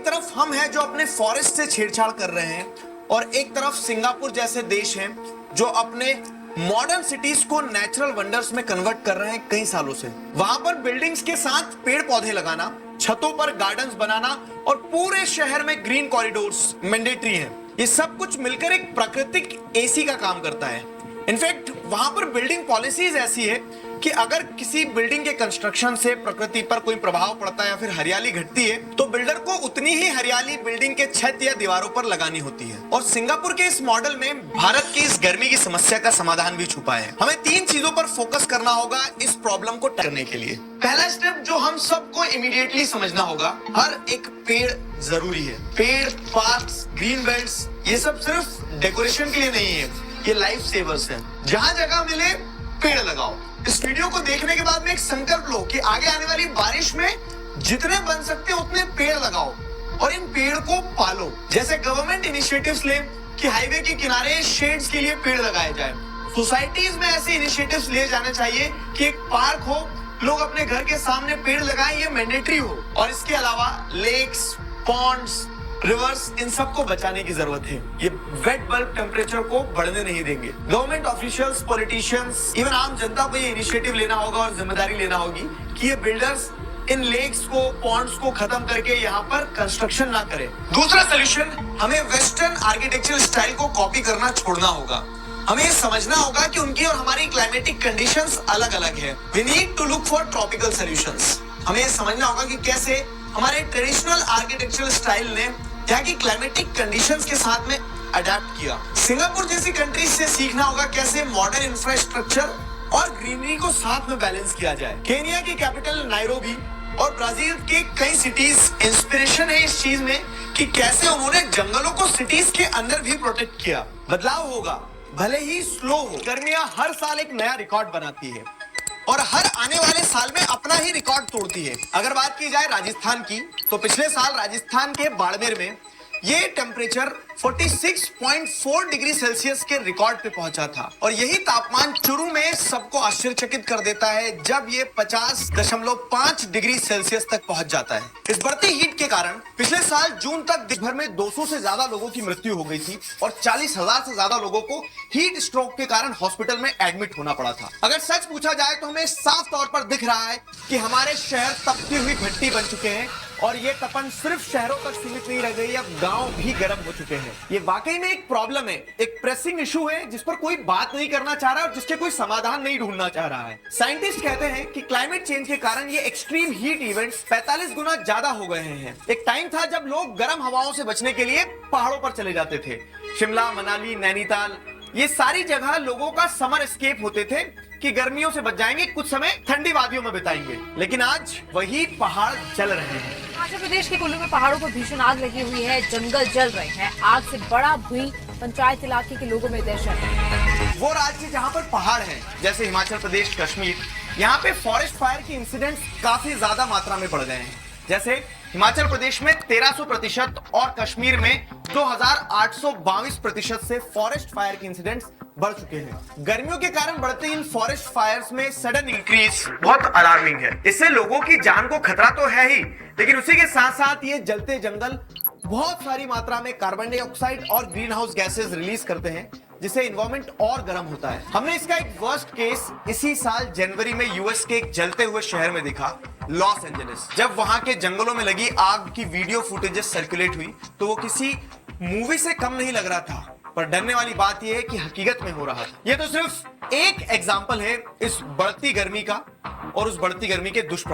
एक तरफ हम हैं जो अपने फॉरेस्ट से छेड़छाड़ कर रहे हैं और एक तरफ सिंगापुर जैसे देश हैं जो अपने मॉडर्न सिटीज को नेचुरल वंडर्स में कन्वर्ट कर रहे हैं कई सालों से। वहां पर बिल्डिंग्स के साथ पेड़ पौधे लगाना, छतों पर गार्डन्स बनाना और पूरे शहर में ग्रीन कॉरिडोर्स मैंडेटरी हैं। ये सब कुछ मिलकर एक प्राकृतिक एसी का काम करता है। इनफैक्ट वहां पर बिल्डिंग पॉलिसीज ऐसी है कि अगर किसी बिल्डिंग के कंस्ट्रक्शन से प्रकृति पर कोई प्रभाव पड़ता है या फिर हरियाली घटती है तो बिल्डर को उतनी ही हरियाली बिल्डिंग के छत या दीवारों पर लगानी होती है। और सिंगापुर के इस मॉडल में भारत की इस गर्मी की समस्या का समाधान भी छुपा है। हमें 3 चीजों पर फोकस करना होगा इस प्रॉब्लम को करने के लिए। पहला स्टेप जो हम सबको इमीडिएटली समझना होगा, हर एक पेड़ जरूरी है। पेड़, पार्क्स, ग्रीन बेल्ट्स, ये सब सिर्फ डेकोरेशन के लिए नहीं है, ये लाइफ सेवर्स हैं। जहां जगह मिले पेड़ लगाओ। इस वीडियो को देखने के बाद में एक संकल्प लो कि आगे आने वाली बारिश में जितने बन सकते उतने पेड़ लगाओ और इन पेड़ को पालो। जैसे गवर्नमेंट इनिशिएटिव्स ले कि हाईवे के किनारे शेड्स के लिए पेड़ लगाए जाए। सोसाइटीज में ऐसे इनिशिएटिव्स लिए जाने चाहिए कि एक पार्क हो, लोग अपने घर के सामने पेड़ लगाएं, ये मैंडेटरी हो। और इसके अलावा लेक्स, पॉन्ड्स, रिवर्स, इन सबको बचाने की जरूरत है। ये वेट बल्ब टेम्परेचर को बढ़ने नहीं देंगे। गवर्नमेंट ऑफिशियल्स, पॉलिटिशियंस, इवन आम जनता को ये इनिशिएटिव लेना होगा और जिम्मेदारी लेना होगी कि ये बिल्डर्स इन लेक्स को, पॉन्ड्स को खत्म करके यहाँ पर कंस्ट्रक्शन ना करें। दूसरा सोल्यूशन, हमें वेस्टर्न आर्किटेक्चरल स्टाइल को कॉपी करना छोड़ना होगा। हमें समझना होगा कि उनकी और हमारी क्लाइमेटिक कंडीशंस अलग अलग है। We need to look for tropical solutions. हमें समझना होगा कि कैसे हमारे ट्रेडिशनल आर्किटेक्चरल स्टाइल ने यहाँ की क्लाइमेटिक कंडीशंस के साथ में अडेप्ट किया। सिंगापुर जैसी कंट्रीज से सीखना होगा कैसे मॉडर्न इंफ्रास्ट्रक्चर और ग्रीनरी को साथ में बैलेंस किया जाए। केनिया की कैपिटल नायरोबी और ब्राजील के कई सिटीज इंस्पिरेशन है इस चीज में कि कैसे उन्होंने जंगलों को सिटीज के अंदर भी प्रोटेक्ट किया। बदलाव होगा, भले ही स्लो हो। गर्मियां हर साल एक नया रिकॉर्ड बनाती है और हर आने वाले साल में अपना ही रिकॉर्ड तोड़ती है। अगर बात की जाए राजस्थान की, तो पिछले साल राजस्थान के बाड़मेर में ये टेम्परेचर 46.4 डिग्री सेल्सियस के रिकॉर्ड पे पहुंचा था। और यही तापमान शुरू में सबको आश्चर्यचकित कर देता है जब ये 50.5 डिग्री सेल्सियस तक पहुंच जाता है। इस बढ़ती हीट के कारण पिछले साल जून तक देश भर में 200 से ज्यादा लोगों की मृत्यु हो गई थी और 40,000 से ज्यादा लोगों को हीट स्ट्रोक के कारण हॉस्पिटल में एडमिट होना पड़ा था। अगर सच पूछा जाए तो हमें साफ तौर पर दिख रहा है कि हमारे शहर तपती हुई भट्टी बन चुके हैं और ये तपन सिर्फ शहरों तक सीमित नहीं रह गई, अब गांव भी गर्म हो चुके हैं। ये वाकई में एक प्रॉब्लम है, एक प्रेसिंग इशू है जिस पर कोई बात नहीं करना चाह रहा और जिसके कोई समाधान नहीं ढूंढना चाह रहा है। साइंटिस्ट कहते हैं कि क्लाइमेट चेंज के कारण ये एक्सट्रीम हीट इवेंट्स 45 गुना ज्यादा हो गए हैं। एक टाइम था जब लोग गर्म हवाओं से बचने के लिए पहाड़ों पर चले जाते थे। शिमला, मनाली, नैनीताल, ये सारी जगह लोगों का समर एस्केप होते थे कि गर्मियों से बच जाएंगे, कुछ समय ठंडी वादियों में बिताएंगे। लेकिन आज वही पहाड़ जल रहे हैं। हिमाचल प्रदेश के कुल्लू में पहाड़ों पर भीषण आग लगी हुई है, जंगल जल रहे हैं। आग से बड़ा भुई पंचायत इलाके के लोगों में दहशत है। वो राज्य जहाँ पर पहाड़ हैं, जैसे हिमाचल प्रदेश, कश्मीर, यहाँ पे फॉरेस्ट फायर की इंसिडेंट्स काफी ज्यादा मात्रा में बढ़ गए हैं। जैसे हिमाचल प्रदेश में 1300% और कश्मीर में 2822% से फॉरेस्ट फायर के इंसिडेंट्स बढ़ चुके हैं। गर्मियों के कारण बढ़ते इन फॉरेस्ट फायर्स में सडन इंक्रीज बहुत अलार्मिंग है। इससे लोगों की जान को खतरा तो है ही, लेकिन उसी के साथ साथ ये जलते जंगल बहुत सारी मात्रा में कार्बन डाइऑक्साइड और ग्रीन हाउस गैसेज रिलीज करते हैं, जिससे एनवायरमेंट और गर्म होता है। हमने इसका एक वर्स्ट केस इसी साल जनवरी में यूएस के एक जलते हुए शहर में देखा, लॉस एंजलिस। जब वहां के जंगलों में लगी आग की वीडियो फुटेजेस सर्कुलेट हुई तो वो किसी मूवी से कम नहीं लग रहा था। पर डरने वाली बात यह है कि हकीकत में हो रहा था। ये तो सिर्फ एक एग्जाम्पल है इस बढ़ती गर्मी का और उस बढ़ती गर्मी के दुष्प्रभाव